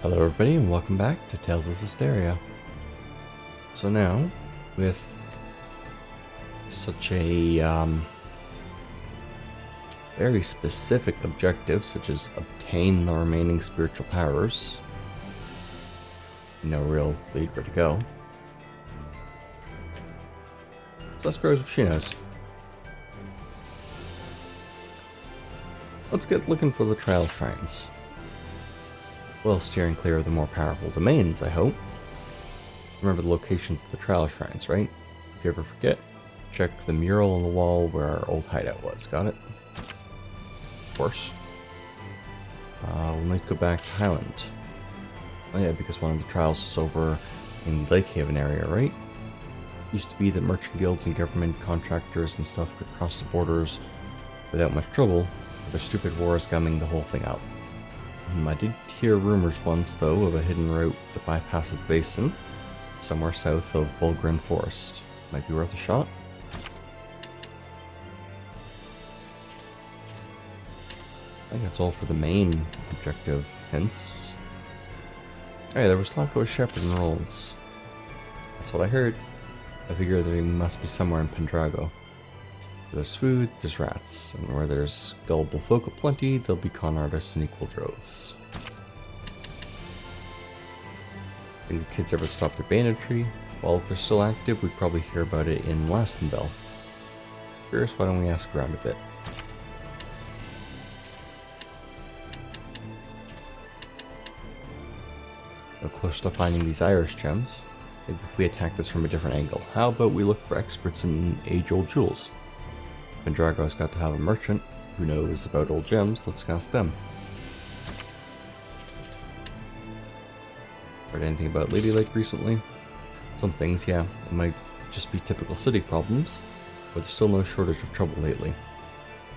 Hello everybody and welcome back to Tales of Zestiria. So now, with such a very specific objective such as obtain the remaining spiritual powers, no real lead where to go. So let's go if she knows. Let's get looking for the trial shrines. Well, steering clear of the more powerful domains, I hope. Remember the locations of the trial shrines, right? If you ever forget, check the mural on the wall where our old hideout was. Got it? Of course. We'll need to go back to Highland. Oh yeah, because one of the trials was over in the Lake Haven area, right? Used to be that merchant guilds and government contractors and stuff could cross the borders without much trouble, but their stupid wars gumming the whole thing up. I did hear rumors once, though, of a hidden route that bypasses the basin, somewhere south of Volgren Forest. Might be worth a shot. I think that's all for the main objective hints. Hey, there was talk of a shepherd in Rolls. That's what I heard. I figure there must be somewhere in Pendrago. Where there's food, there's rats, and where there's gullible folk aplenty, there'll be con artists in equal droves. Think the kids ever stopped their banditry? Well, if they're still active, we'd probably hear about it in Lastonbell. Curious, why don't we ask around a bit? We're close to finding these Irish gems. Maybe if we attack this from a different angle. How about we look for experts in age-old jewels? Pendrago's got to have a merchant who knows about old gems. Let's ask them. Heard anything about Lady Lake recently? Some things, yeah. It might just be typical city problems, but there's still no shortage of trouble lately.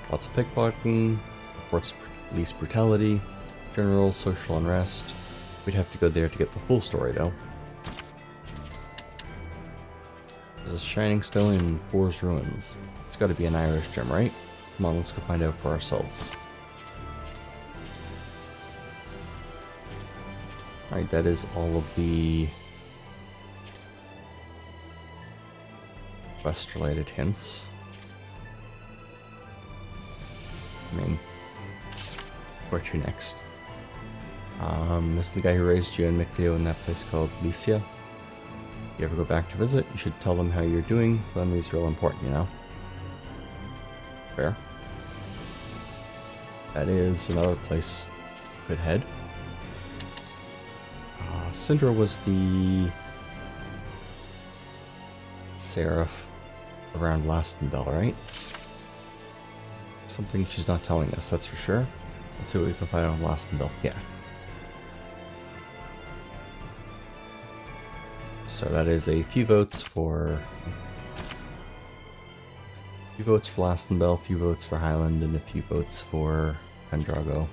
Lots of pickpocketing, reports of police brutality, general social unrest. We'd have to go there to get the full story, though. There's a shining stone in Boar's Ruins. It's got to be an Irish gem, right? Come on, let's go find out for ourselves. Alright, that is all of the quest-related hints. I mean, where to next? This is the guy who raised you and Micleo in that place called Lycia. If you ever go back to visit, you should tell them how you're doing. For them, he's real important, you know? Fair. That is another place we could head. Syndra was the Seraph around Lastonbell, right? Something she's not telling us, that's for sure. Let's see what we can find on Lastonbell. Yeah. So that is a few votes for Lastonbell, a few votes for Highland, and a few votes for Pendrago.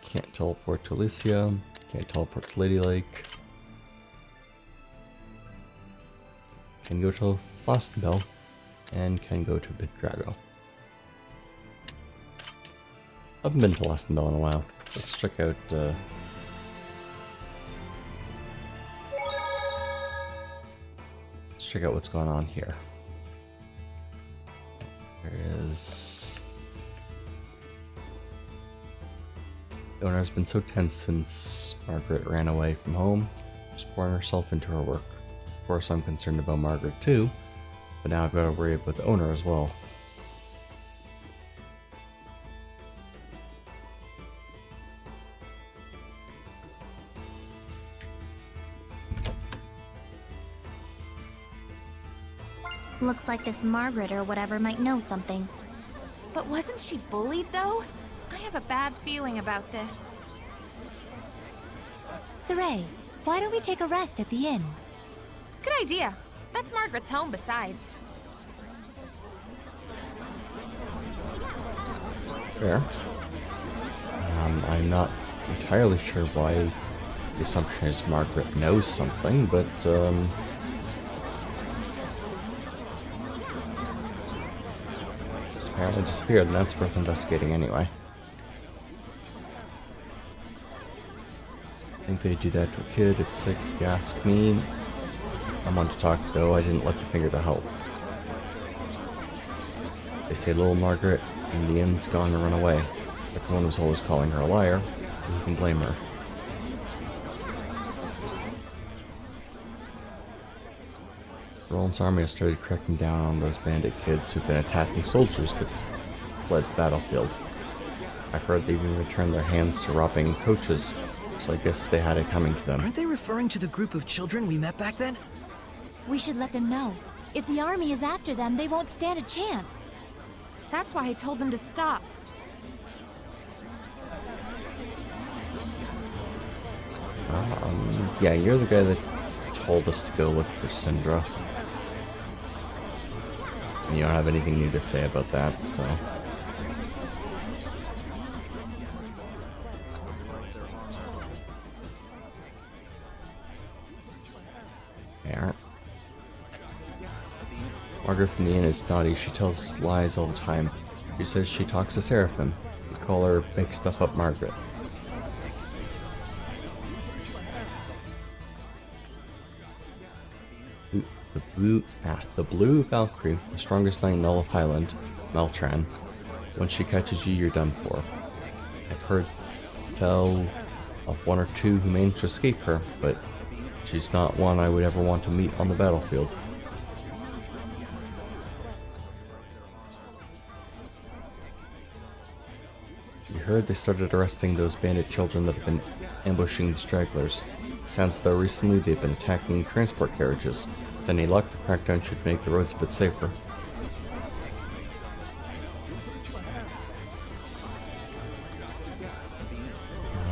Can't teleport to Lycia, can't teleport to Lady Lake. Can go to Lastonbell, and can go to Pendrago. I haven't been to Lastonbell in a while. Let's check out what's going on here. There is... The owner has been so tense since Margaret ran away from home, just pouring herself into her work. Of course, I'm concerned about Margaret too, but now I've got to worry about the owner as well. Looks like this Margaret or whatever might know something. But wasn't she bullied, though? I have a bad feeling about this. Saray, why don't we take a rest at the inn? Good idea. That's Margaret's home, besides. Fair. I'm not entirely sure why the assumption is Margaret knows something, but, she's apparently disappeared, and that's worth investigating anyway. I think they do that to a kid. It's sick, if you ask me. Someone to talk to, though. I didn't lift a finger to help. They say little Margaret in the inn's gone to run away. Everyone was always calling her a liar. Who can blame her? Roland's army has started cracking down on those bandit kids who've been attacking soldiers that fled the battlefield. I've heard they even returned their hands to robbing coaches, so I guess they had it coming to them. Aren't they referring to the group of children we met back then? We should let them know. If the army is after them, they won't stand a chance. That's why I told them to stop. Yeah, you're the guy that told us to go look for Syndra. And you don't have anything new to say about that, so... There. Margaret from the inn is naughty. She tells lies all the time. She says she talks to Seraphim. We call her Make Stuff Up Margaret. The blue Valkyrie, the strongest knight in all of Highland, Maltran. Once she catches you, you're done for. I've heard tell of one or two who managed to escape her, but she's not one I would ever want to meet on the battlefield. You heard they started arresting those bandit children that have been ambushing the stragglers. It sounds as though recently they've been attacking transport carriages. With any luck, the crackdown should make the roads a bit safer.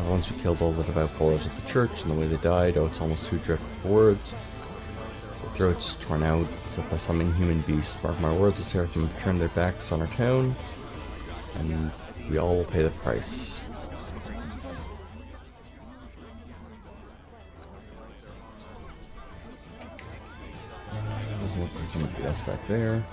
Once we killed all the devout followers of the church and the way they died, oh, it's almost too dreadful for words. Their throats torn out as if by some inhuman beast. Mark my words, the Seraphim have turned their backs on our town, and we all will pay the price. Doesn't look like somebody else back there.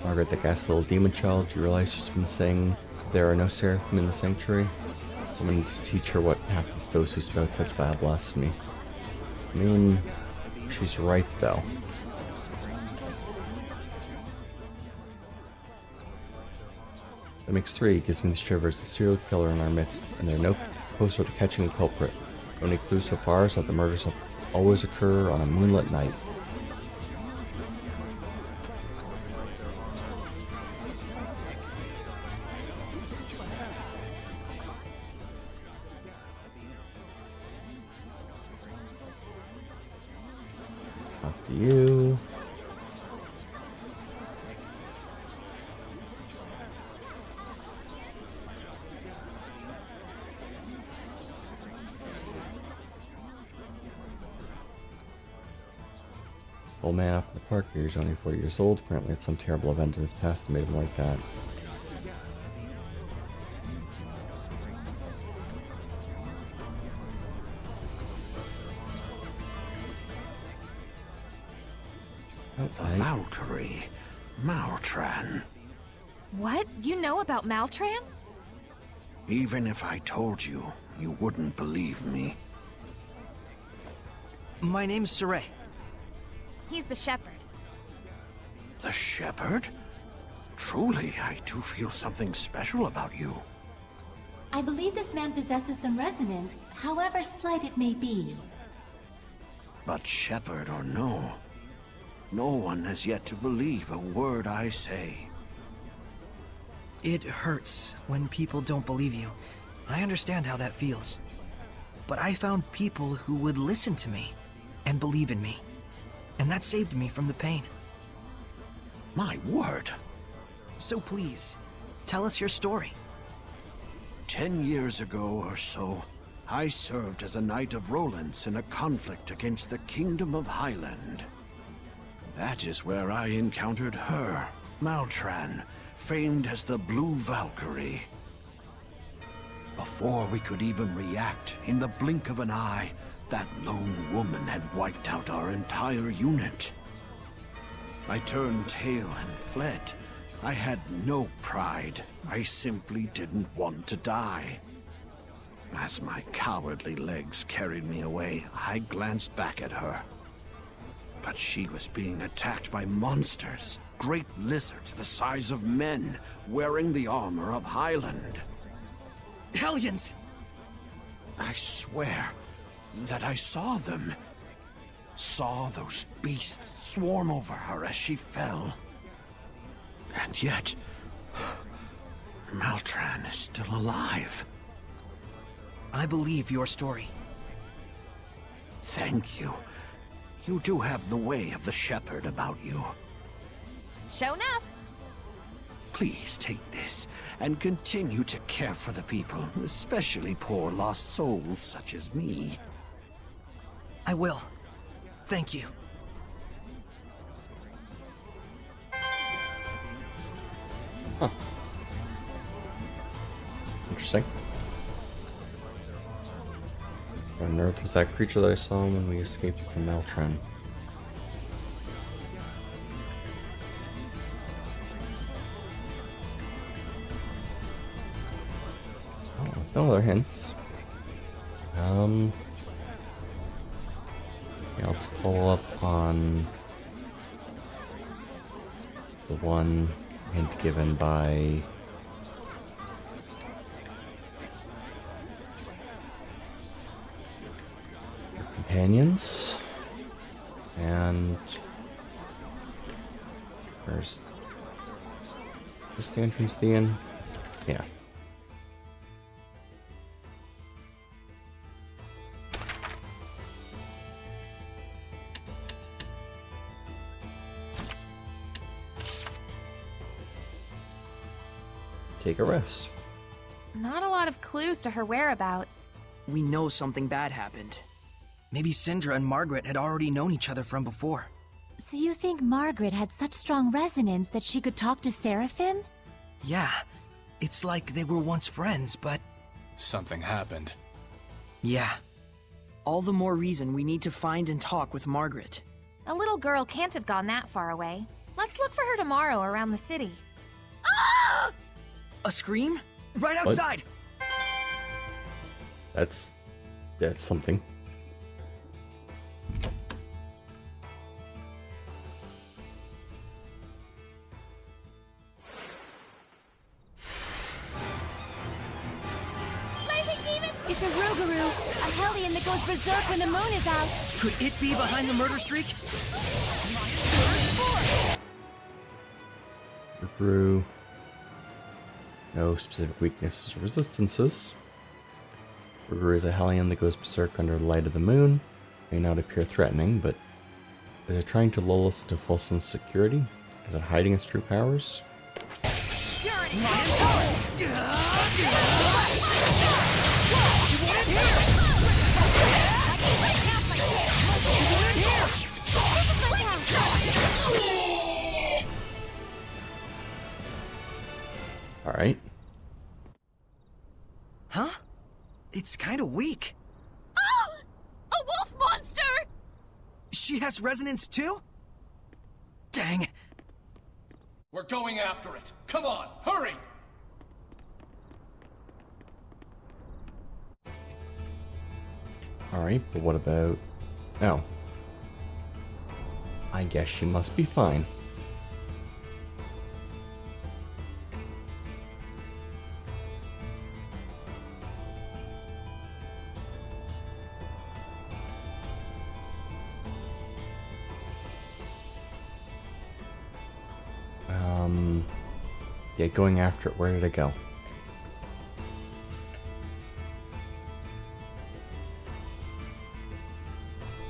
Margaret, the ghastly little demon child, you realize she's been saying there are no Seraphim in the sanctuary? Someone needs to teach her what happens to those who spout such vile blasphemy. I mean, she's right, though. That makes three. It gives me the shivers. The serial killer in our midst, and they're no closer to catching a culprit. The only clue so far is that the murders have always occur on a moonlit night. After you. Old man up in the park here, he's only 40 years old. Apparently it's some terrible event in his past that made him like that. The Valkyrie, Maltran. What? You know about Maltran? Even if I told you, you wouldn't believe me. My name's Saray. He's the shepherd. The shepherd? Truly, I do feel something special about you. I believe this man possesses some resonance, however slight it may be. But shepherd or no, no one has yet to believe a word I say. It hurts when people don't believe you. I understand how that feels. But I found people who would listen to me and believe in me. And that saved me from the pain. My word! So please, tell us your story. 10 years ago or so, I served as a Knight of Rowlands in a conflict against the Kingdom of Highland. That is where I encountered her, Maltran, famed as the Blue Valkyrie. Before we could even react, in the blink of an eye, that lone woman had wiped out our entire unit. I turned tail and fled. I had no pride. I simply didn't want to die. As my cowardly legs carried me away, I glanced back at her. But she was being attacked by monsters, great lizards the size of men, wearing the armor of Highland. Hellions! I swear that I saw them. Saw those beasts swarm over her as she fell. And yet, Maltran is still alive. I believe your story. Thank you. You do have the way of the shepherd about you. Show enough. Please take this and continue to care for the people, especially poor lost souls such as me. I will. Thank you. Huh. Interesting. What on earth was that creature that I saw when we escaped from Maltran? Oh, no other hints. Yeah, let's follow up on the one hint given by your companions. And where's this, the entrance to the inn? Yeah. Take a rest. Not a lot of clues to her whereabouts. We know something bad happened. Maybe Syndra and Margaret had already known each other from before. So you think Margaret had such strong resonance that she could talk to Seraphim? Yeah, it's like they were once friends, but... Something happened. Yeah. All the more reason we need to find and talk with Margaret. A little girl can't have gone that far away. Let's look for her tomorrow around the city. A scream? Right What? outside! That's something. It's a Rougarou, a hellion that goes berserk when the moon is out. Could it be behind the murder streak? Grew. No specific weaknesses or resistances. Rougarou is a hellion that goes berserk under the light of the moon. May not appear threatening, but is it trying to lull us into false insecurity? Is it hiding its true powers? Alright. Huh? It's kind of weak. Oh! A wolf monster! She has resonance too? Dang. We're going after it. Come on, hurry! Alright, but what about... Oh. I guess she must be fine. Yeah, going after it, where did it go?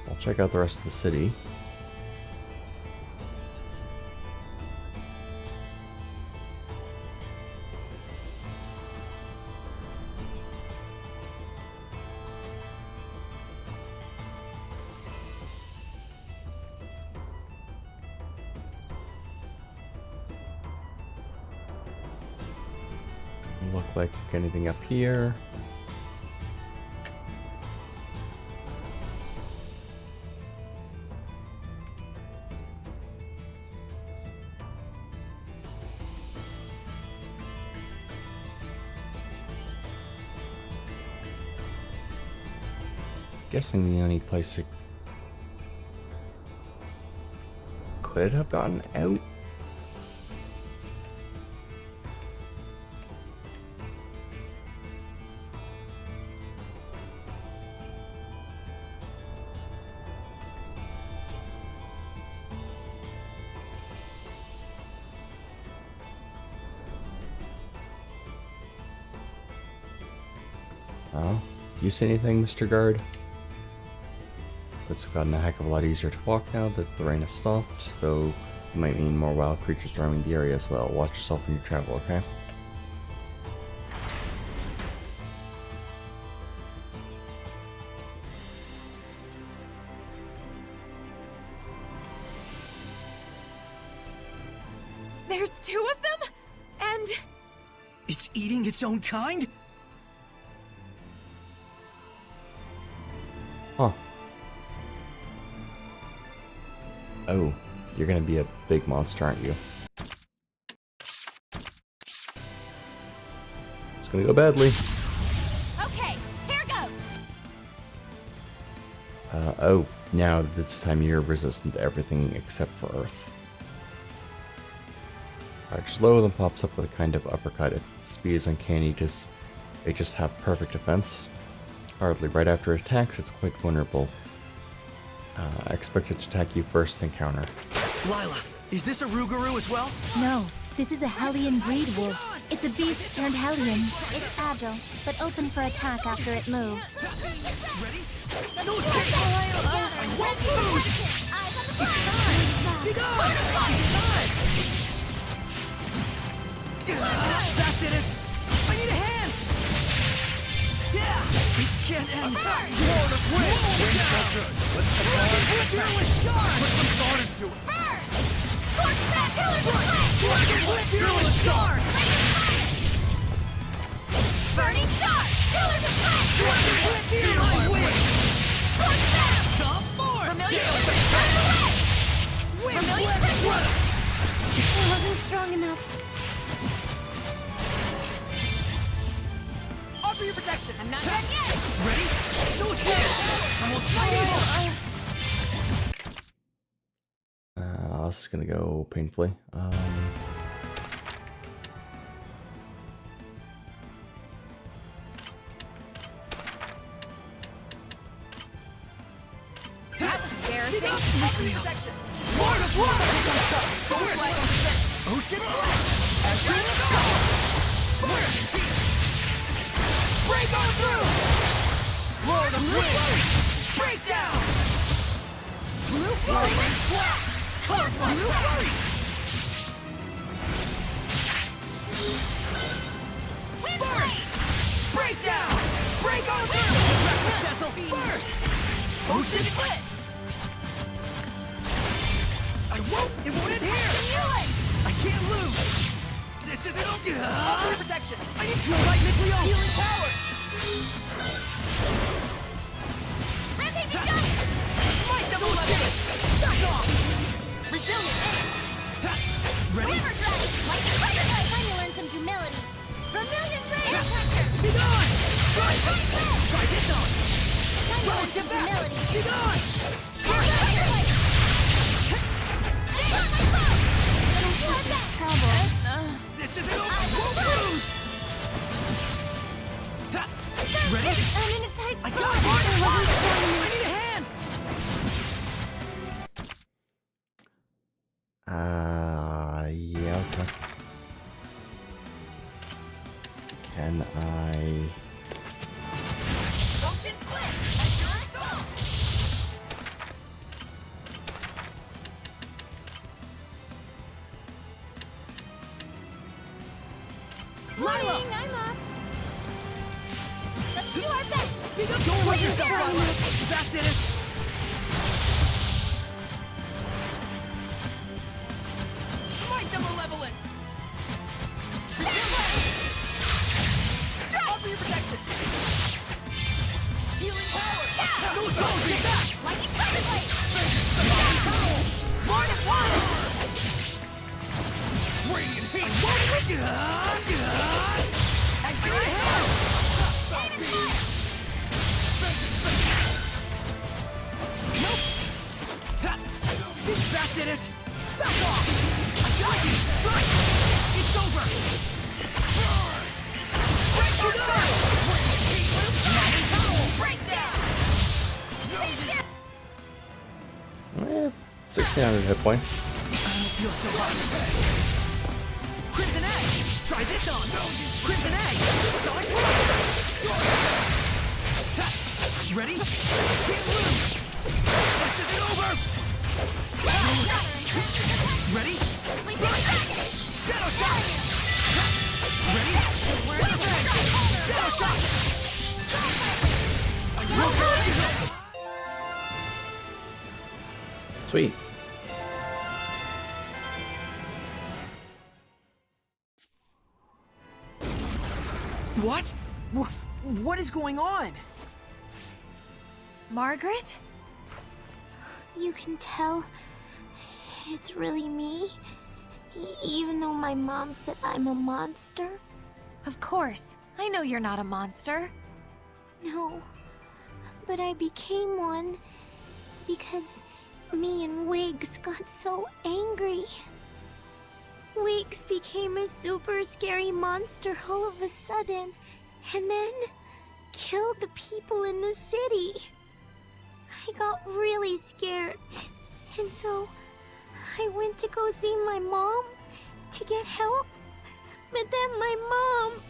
I'll check out the rest of the city. Doesn't look like anything up here. Guessing the only place it could have gotten out. Oh, you see anything, Mr. Guard? It's gotten a heck of a lot easier to walk now that the rain has stopped, though it might mean more wild creatures roaming the area as well. Watch yourself when you travel, okay? There's 2 of them? And... It's eating its own kind? Huh. Oh, you're gonna be a big monster, aren't you? It's gonna go badly. Okay, here goes! Oh, now this time you're resistant to everything except for Earth. Alright, just lower them pops up with a kind of uppercut. Its speed is uncanny, they just have perfect defense. Hardly right after it attacks, it's quite vulnerable. I expect it to attack you first encounter. Lila, is this a Rougarou as well? No, this is a Hellion breed wolf. It's a beast turned Hellion. It's agile, but open for attack after it moves. Ready? No escape! I won't lose! It's time! Be gone! It's time! That did it! I need a hand! Yeah! It can't end! Lord of Wind! Wind's no good! Let's put some thought into it! Burn! Scorch back! Pillars of flame! Dragon Blade Fearless Shards! Burning shards! Pillars of flame! Dragon Blade Fearless Wings! Scorch back! Come forth! Vermilion Crimson! Turn away! Wind Vermilion Blade Crimson! Shredder! It wasn't strong enough. Offer your protection! I'm not done yet! Ready? No escape! Almost ready! This is gonna go painfully. That was embarrassing! Offer your protection! Lord of Water! Ocean Break on through! Lord of Wind! Break down! Blue Flurry! Blue Flurry! Burst! Break down! Break on through! Restless Dazzle! Burst! Ocean Blitz! I won't! It won't end here! I can't lose! This isn't over! Protection! I need to invite Nucleo! Healing power! Rampaging Giant! Smite double weapon! Back off! Resilient Aim! Ready? Hammer Dragon! Like the Tiger Head! Time to learn some humility. Vermilion Ray! Be gone! Strike! Try this on! Time to learn Rise, some get back! humility. Be gone! Strike! Tiger Head! Stay on my foe! Trouble. This isn't over! Won't lose! Ready? I'm in a tight I spot. got it! It wasn't strong enough. I need a hand! Yeah, okay. Can I... Ocean Blitz! At your assault! Lila! I'm up. Let's do our best. Don't let yourself run! That did it! Smite the Malevolence! That did it! Back off! I got you! Strike! It's over! Break it up! Eh, 1600 hit points. I don't feel so hot. Crimson Edge! Try this on! Crimson Edge! Sonic Blaster! Ready? Can't lose! This isn't over! Ready? Strike! Shadow Shot! Ready? Shadow Shot! Sweet. What? What is going on? Margaret? You can tell it's really me, even though my mom said I'm a monster. Of course. I know you're not a monster. No, but I became one because me and Wiggs got so angry. Wiggs became a super scary monster all of a sudden, and then killed the people in the city. I got really scared, and so I went to go see my mom to get help, but then my mom...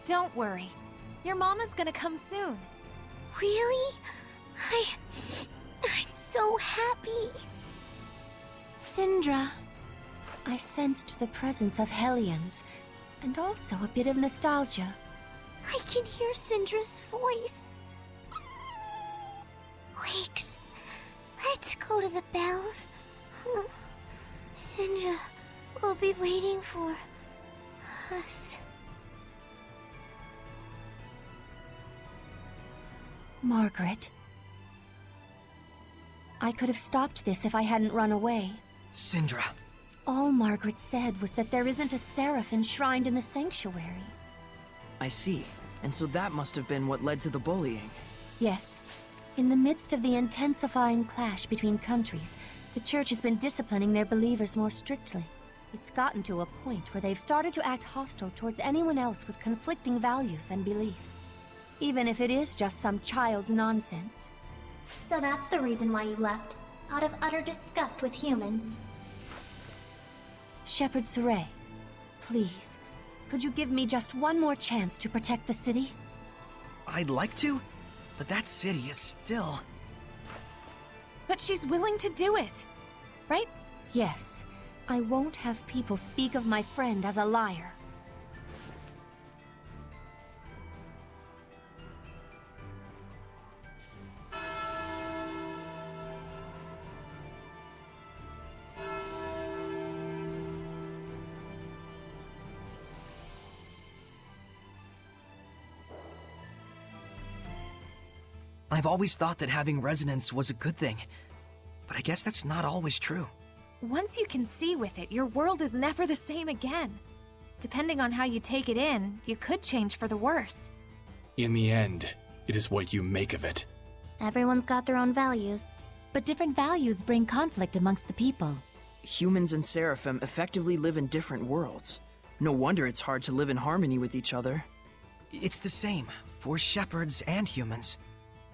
Don't worry. Your mama's gonna come soon. Really? I'm so happy. Syndra, I sensed the presence of Hellions, and also a bit of nostalgia. I can hear Syndra's voice. Wiggs, let's go to the bells. Syndra will be waiting for us. Margaret. I could have stopped this if I hadn't run away. Syndra. All Margaret said was that there isn't a Seraph enshrined in the sanctuary. I see. And so that must have been what led to the bullying. Yes. In the midst of the intensifying clash between countries, the Church has been disciplining their believers more strictly. It's gotten to a point where they've started to act hostile towards anyone else with conflicting values and beliefs. Even if it is just some child's nonsense. So that's the reason why you left, out of utter disgust with humans. Shepherd Saray, please, could you give me just one more chance to protect the city? I'd like to, but that city is still... But she's willing to do it, right? Yes. I won't have people speak of my friend as a liar. I've always thought that having resonance was a good thing, but I guess that's not always true. Once you can see with it, your world is never the same again. Depending on how you take it in, you could change for the worse. In the end, it is what you make of it. Everyone's got their own values. But different values bring conflict amongst the people. Humans and Seraphim effectively live in different worlds. No wonder it's hard to live in harmony with each other. It's the same for shepherds and humans.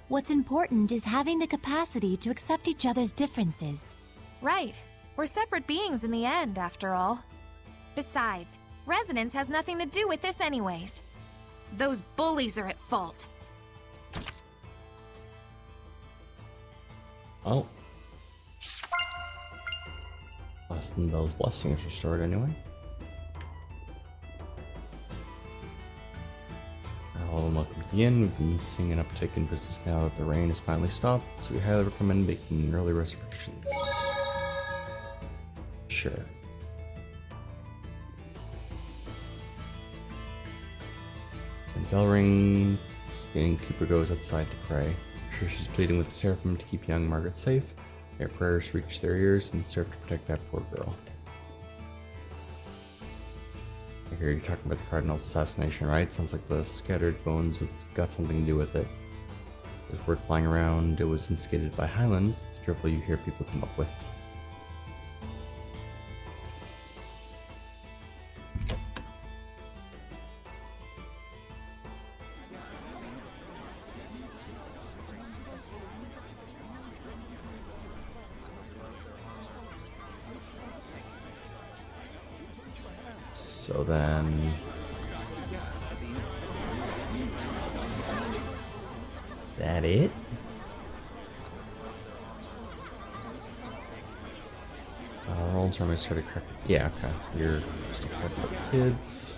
What's important is having the capacity to accept each other's differences. Right. We're separate beings in the end, after all. Besides, resonance has nothing to do with this anyways. Those bullies are at fault. Oh. Lastonbell's blessing is restored anyway. Hello and welcome to the inn. We've been seeing an uptick in business now that the rain has finally stopped, so we highly recommend making early reservations. Sure. And bell ring. The innkeeper goes outside to pray. I'm sure she's pleading with the Seraphim to keep young Margaret safe. Their prayers reach their ears and serve to protect that poor girl. I hear you talking about the Cardinal's assassination, right? Sounds like the scattered bones have got something to do with it. There's word flying around it was instigated by Highland, the drivel you hear people come up with. So then... Is that it? Roll time I started correct. Yeah, okay. You're just a kids.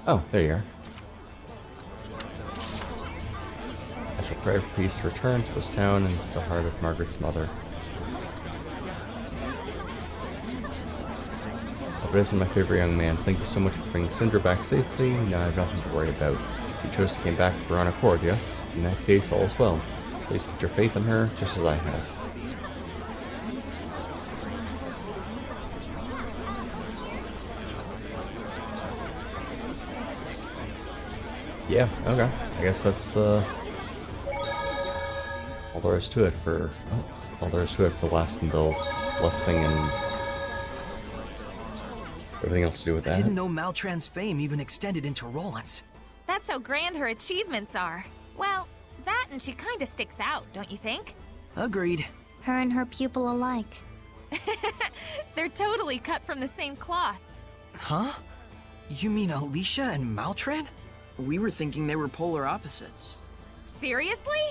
Oh, there you are. I shall pray for peace to return to this town and to the heart of Margaret's mother. This is my favorite young man. Thank you so much for bringing Syndra back safely. Now I have nothing to worry about. She chose to came back of her own accord, yes? In that case, all is well. Please put your faith in her, just as I have. Yeah, okay. I guess that's all there is to it for Lastonbell's blessing and everything else to do with that. I didn't know Maltran's fame even extended into Rollins. That's how grand her achievements are. Well, that and she kinda sticks out, don't you think? Agreed. Her and her pupil alike. They're totally cut from the same cloth. Huh? You mean Alicia and Maltran? We were thinking they were polar opposites. Seriously?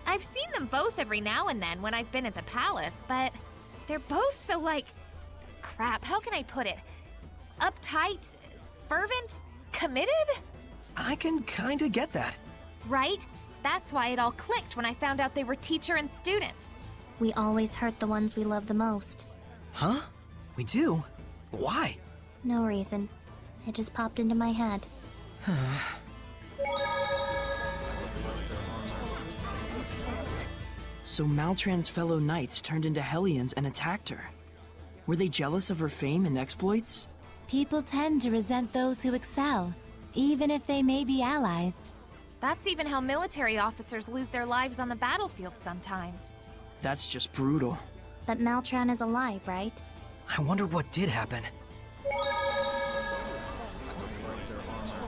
I've seen them both every now and then when I've been at the palace, but they're both so crap, how can I put it? Uptight, fervent, committed? I can kinda get that. Right? That's why it all clicked when I found out they were teacher and student. We always hurt the ones we love the most. Huh? We do? Why? No reason. It just popped into my head. So Maltran's fellow knights turned into Hellions and attacked her. Were they jealous of her fame and exploits? People tend to resent those who excel, even if they may be allies. That's even how military officers lose their lives on the battlefield sometimes. That's just brutal. But Maltran is alive, right? I wonder what did happen.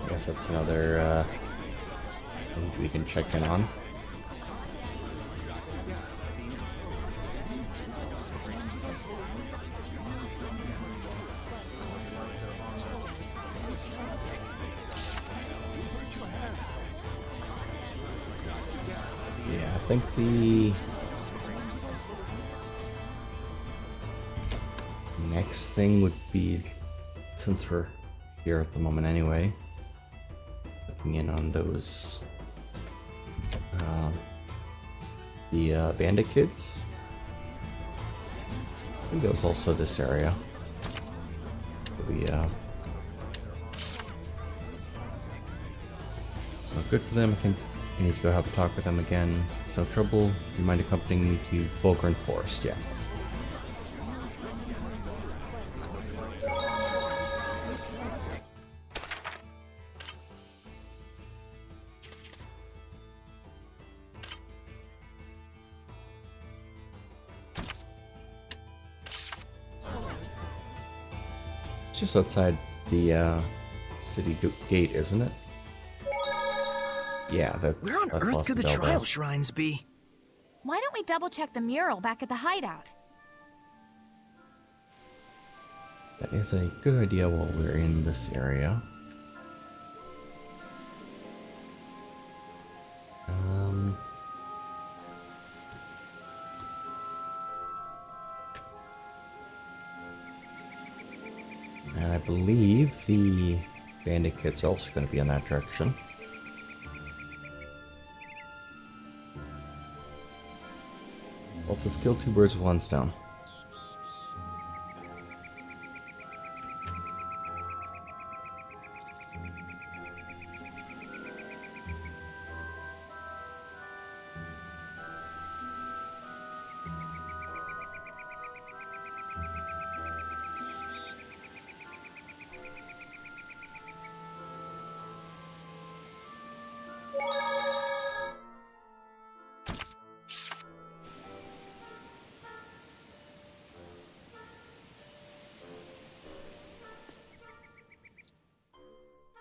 I guess that's another thing we can check in on. Yeah, I think the next thing would be, since we're here at the moment anyway, looking in on those the bandit kids. I think that was also this area. It's not good for them. I think we need to go have a talk with them again. It's no trouble. Do you mind accompanying me to Fulgrim Forest? Yeah. It's just outside the city gate, isn't it? Yeah, that's Where on earth could the Lastonbell, trial though. shrines be? Why don't we double check the mural back at the hideout? That is a good idea while we're in this area. And I believe the bandit kids are also going to be in that direction. Well, let's kill two birds with one stone.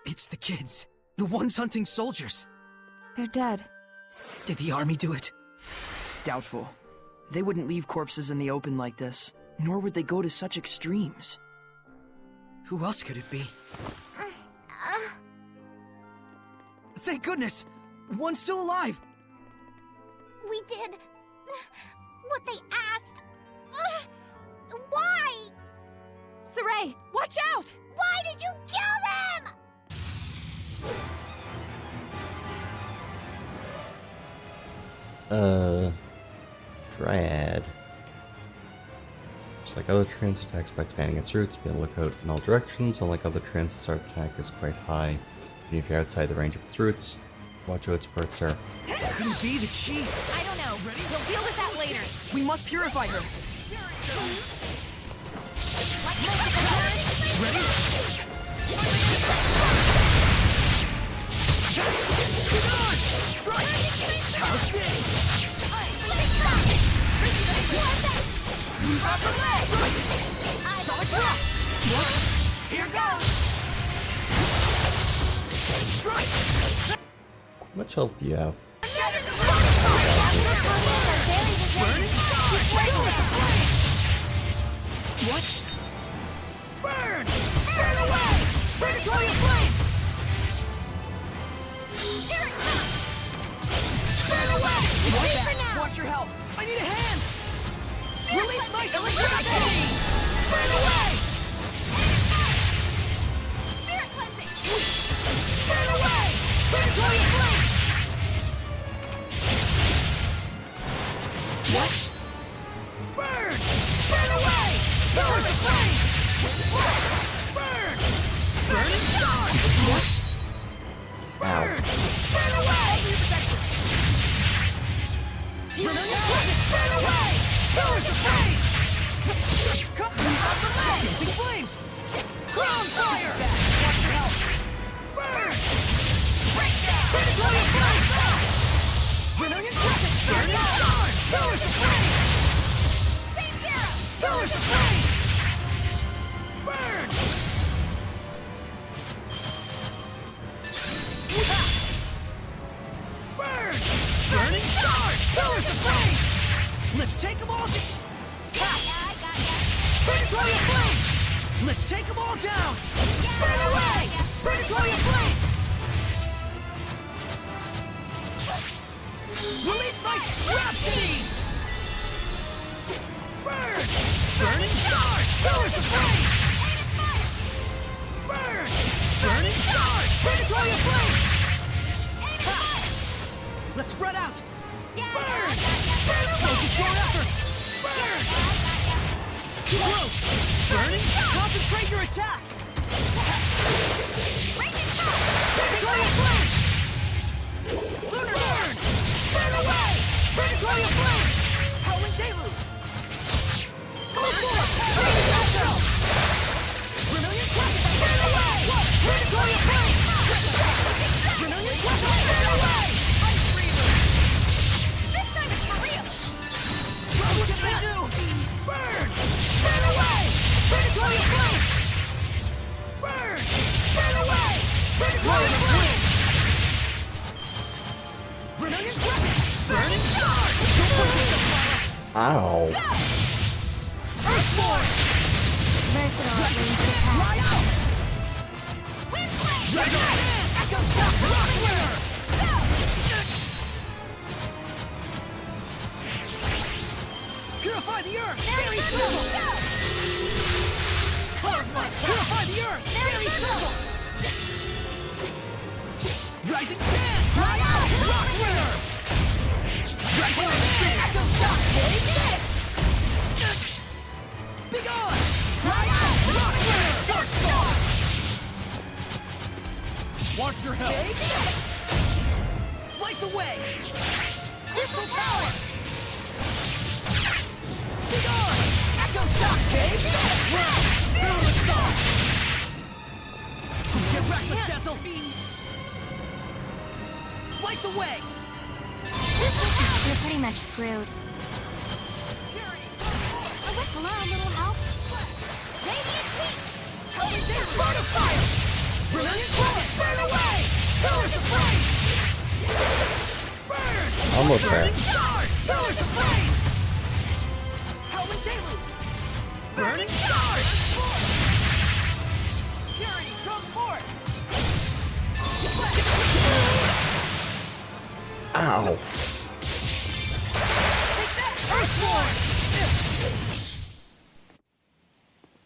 It's the kids. The ones hunting soldiers. They're dead. Did the army do it? Doubtful. They wouldn't leave corpses in the open like this, nor would they go to such extremes. Who else could it be? Thank goodness! One's still alive! We did what they asked. Why? Saray, watch out! Why did you kill them? Dryad. Just like other trans attacks by expanding its roots, be on the lookout in all directions. Unlike other trans, its start attack is quite high. Even if you're outside the range of its roots, watch out for its Seraphim. Couldn't be the chi. I don't know. We'll deal with that later. We must purify her. Ready? Get on! Strike! How's this? Drop the leg! Solid blast! Here goes! Strike! How much health do you have? What? Burn! Burn away! Predatory flame! Here it comes! Burn away! What's that? Watch your health! I need a hand! Release my electricity! Burn away! Spirit cleansing! Burn away! Predatory flame! What? Burn! Burn away! Pillars of flame! Burn! Burn and charge! What? Burn! Burn away! Burn away! Pillars of flame! Come on! Dancing flames! Crown fire! Watch your health! Burn! Breakdown! Predatory flame! Vermilion crescent! Burn and charge! Pillars of flame! Same zero! Pillars of flame! Burn! Burn! Burn and charge! Pillars of flame! Let's take them all down! I got ya! Predatory flame! Let's take them all down! Burn away! Predatory flame! Release my Rhapsody! Burn! Burn and charge! Pillars of flame! Burn! Burn and charge! Predatory flame! Let's spread out! Burn! Focus your efforts! Burn! Too close! Burn and concentrate your attacks! Predatory flame! Lunar burn! Burn away! Predatory flame! Howling deluge! Full force! Vermilion crescent! Burn away! Predatory flame! Vermilion crescent! Burn away! This time it's for real! What can I do? Burn! Burn away! Predatory flame! Burn! Burn away! Predatory flame! Vermilion crescent! Burn and charge! Ow. Earthborn! Versatile Rising range sand! attack. Fly out! Wind blade! Rising sand! Echo shock! Rock winner! Purify the earth! Fairy circle! Purify the earth! Fairy circle! Rising sand! Fly out! Rock winner! Rising sand! Echo shock! Take this! Be gone! Fly out! Rock winner! Dark star! Watch your health. Take this! Light the way! Crystal tower! Be gone! Echo shock! Take this! Virulent song! Don't get reckless, Dazzle! Light the way! You're pretty much screwed. Hello, little help. Radiant heat! Over there! Burn of fire! Brilliant crescent! Burn away! Pillars of flame! Burn! Almost there. Burning shards! Pillars of flame! Howling deluge! Burning shards! Ow.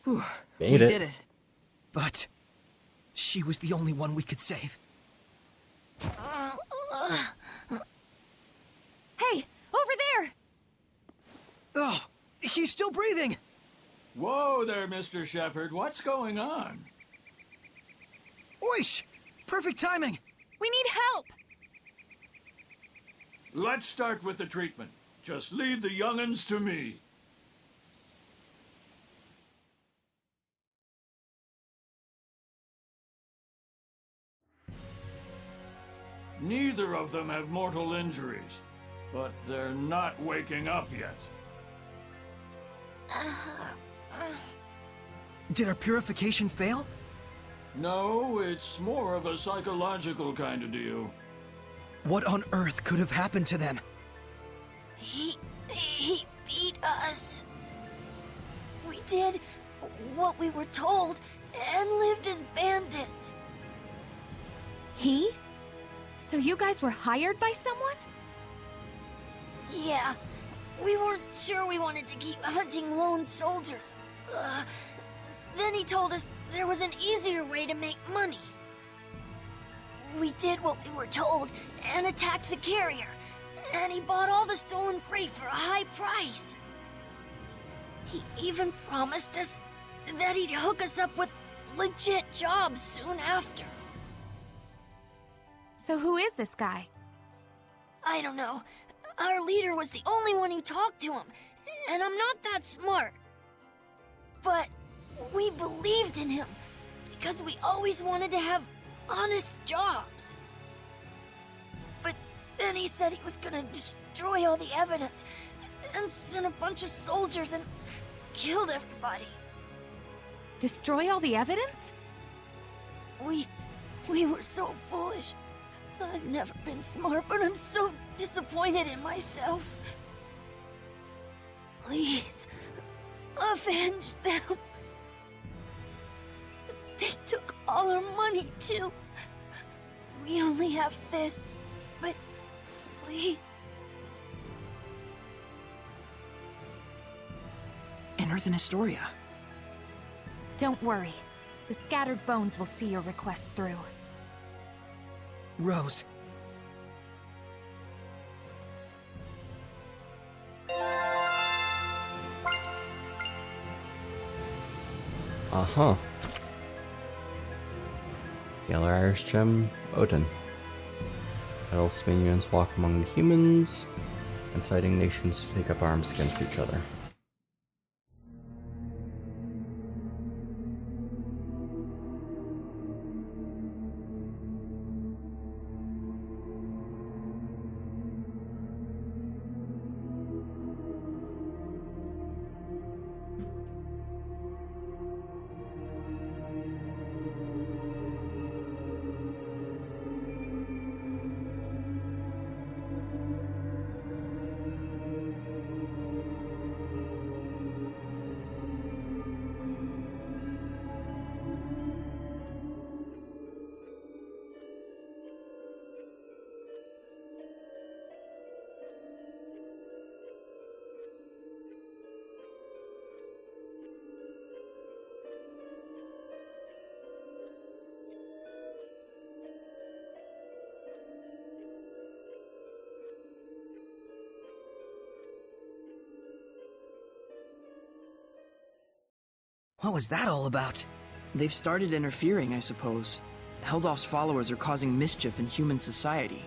Whew, Made we it. did it. But she was the only one we could save. Hey, over there! Oh, he's still breathing! Whoa there, Mr. Shepard. What's going on? Oish! Perfect timing! We need help! Let's start with the treatment. Just leave the young'uns to me. Neither of them have mortal injuries, but they're not waking up yet. Did our purification fail? No, it's more of a psychological kind of deal. What on earth could have happened to them? He beat us. We did what we were told and lived as bandits. He? So you guys were hired by someone? Yeah, we weren't sure we wanted to keep hunting lone soldiers. Then he told us there was an easier way to make money. We did what we were told and attacked the carrier, and he bought all the stolen freight for a high price. He even promised us that he'd hook us up with legit jobs soon after. So who is this guy? I don't know. Our leader was the only one who talked to him, and I'm not that smart. But we believed in him because we always wanted to have honest jobs. But then he said he was gonna destroy all the evidence and sent a bunch of soldiers and killed everybody. Destroy all the evidence? We were so foolish. I've never been smart, but I'm so disappointed in myself. Please, avenge them. They took all our money, too. We only have this, but please. Unearth in Historia. Don't worry. The scattered bones will see your request through. Rose. Uh-huh. Yellow Irish Gem, Odin. Elves minions walk among the humans, inciting nations to take up arms against each other. What was that all about? They've started interfering, I suppose. Heldolf's followers are causing mischief in human society.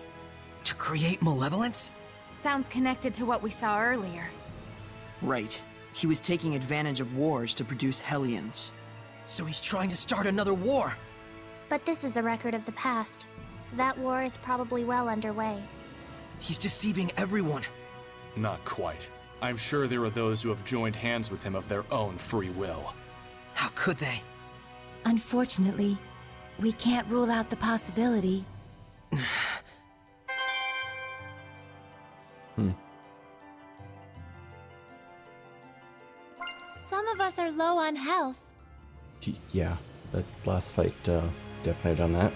To create malevolence? Sounds connected to what we saw earlier. Right. He was taking advantage of wars to produce Hellions. So he's trying to start another war. But this is a record of the past. That war is probably well underway. He's deceiving everyone. Not quite. I'm sure there are those who have joined hands with him of their own free will. How could they? Unfortunately, we can't rule out the possibility. Some of us are low on health. Yeah, that last fight definitely done that.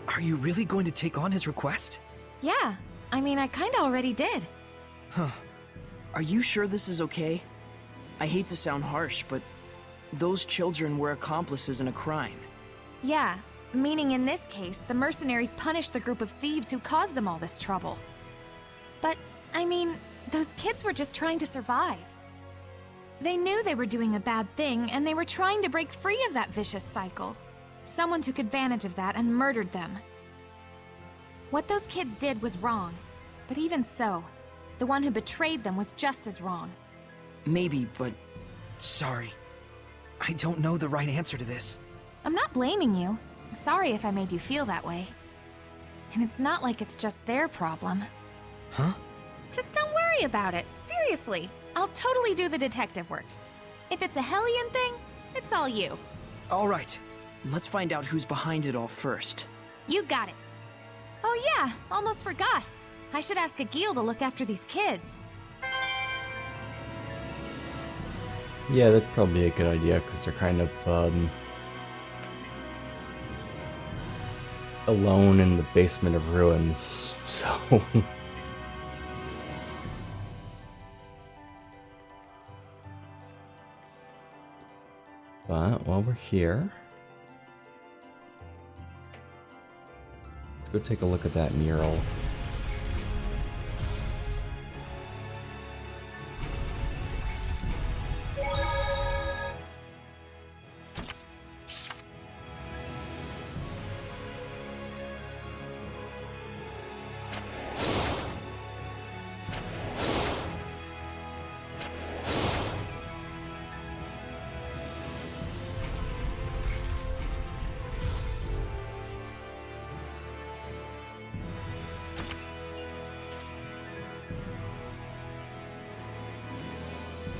Are you really going to take on his request? Yeah, I mean, I kinda already did. Huh. Are you sure this is okay? I hate to sound harsh, but those children were accomplices in a crime. Yeah, meaning in this case, the mercenaries punished the group of thieves who caused them all this trouble. But, I mean, those kids were just trying to survive. They knew they were doing a bad thing, and they were trying to break free of that vicious cycle. Someone took advantage of that and murdered them. What those kids did was wrong, but even so, the one who betrayed them was just as wrong. Maybe, but sorry. I don't know the right answer to this. I'm not blaming you. Sorry if I made you feel that way. And it's not like it's just their problem. Huh? Just don't worry about it. Seriously, I'll totally do the detective work. If it's a Hellion thing, it's all you. All right. Let's find out who's behind it all first. You got it. Oh yeah, almost forgot. I should ask Agil to look after these kids. Yeah, that'd probably be a good idea, because they're kind of, alone in the basement of ruins, so... But, while we're here... let's go take a look at that mural.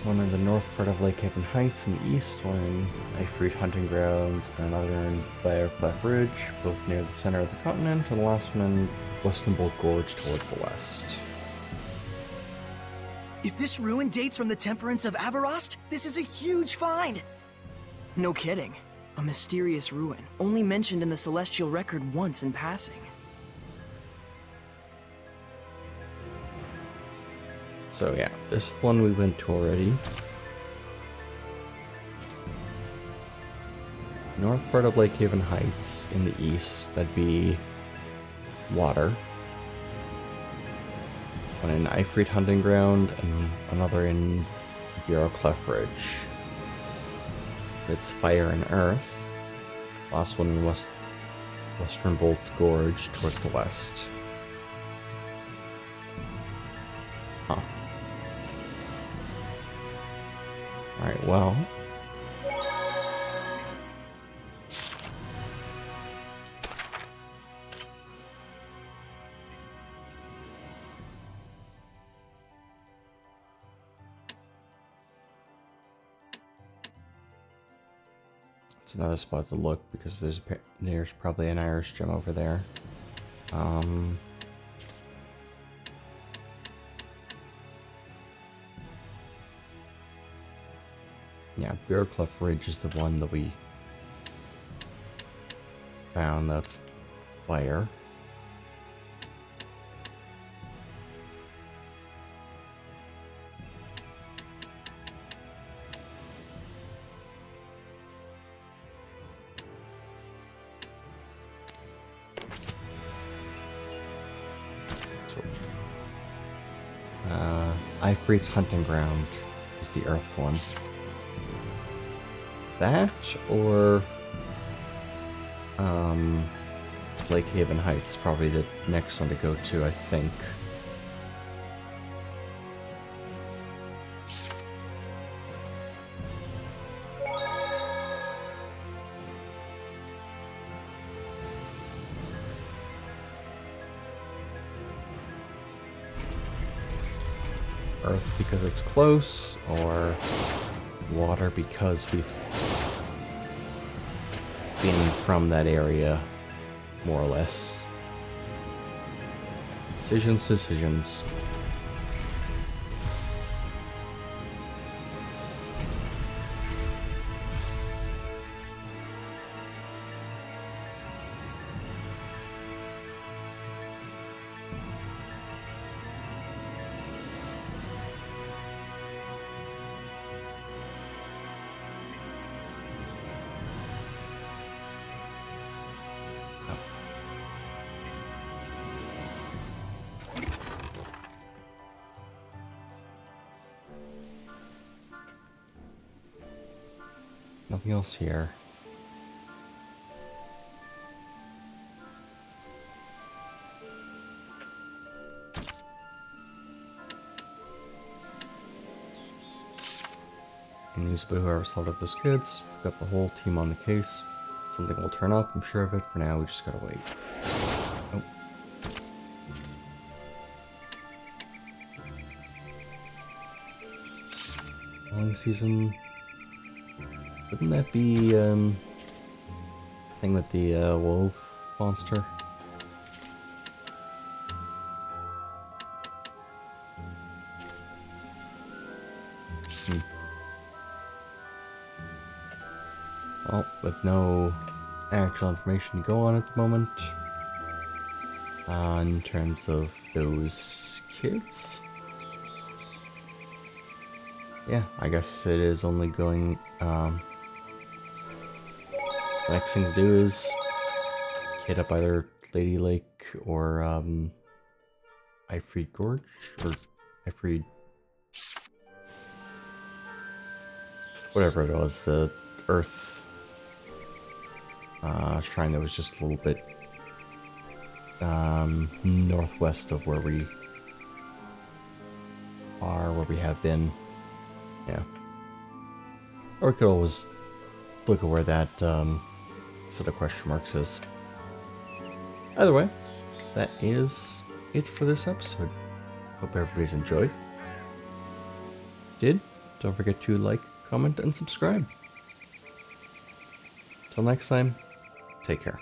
One in the north part of Lake Haven Heights in the east, one in Ifrit Hunting Grounds, and another in Briarcliff Ridge, both near the center of the continent, and the last one in Lastonbell Gorge towards the west. If this ruin dates from the temperance of Avarost, this is a huge find! No kidding. A mysterious ruin, only mentioned in the Celestial Record once in passing. So yeah, this one we went to already. North part of Lake Haven Heights in the east, that'd be water. One in Ifrit Hunting Ground and another in Briarcliff Ridge. It's fire and earth. Last one in Western Bolt Gorge towards the west. Huh. Alright, well. It's another spot to look because there's probably an Irish gem over there. Yeah, Briarcliff Ridge is the one that we found. That's fire. Ifrit's Hunting Ground is the earth one. That, or Lake Haven Heights is probably the next one to go to, I think. Earth because it's close, or water because we've been from that area, more or less. Decisions. Nothing else here. And use about whoever saw of those kids. We've got the whole team on the case. Something will turn up, I'm sure of it. For now, we just gotta wait. Nope. Long season. Wouldn't that be thing with the wolf monster? Well, with no actual information to go on at the moment, in terms of those kids, yeah, I guess it is only going, the next thing to do is hit up either Lady Lake or, Ifreed Gorge, or Ifreed, whatever it was, the Earth shrine that was just a little bit northwest of where we are, where we have been. Yeah. Or we could always look at where that set of question marks is. Either way, that is it for this episode. Hope everybody's enjoyed. If you did, don't forget to like, comment, and subscribe. Till next time, take care.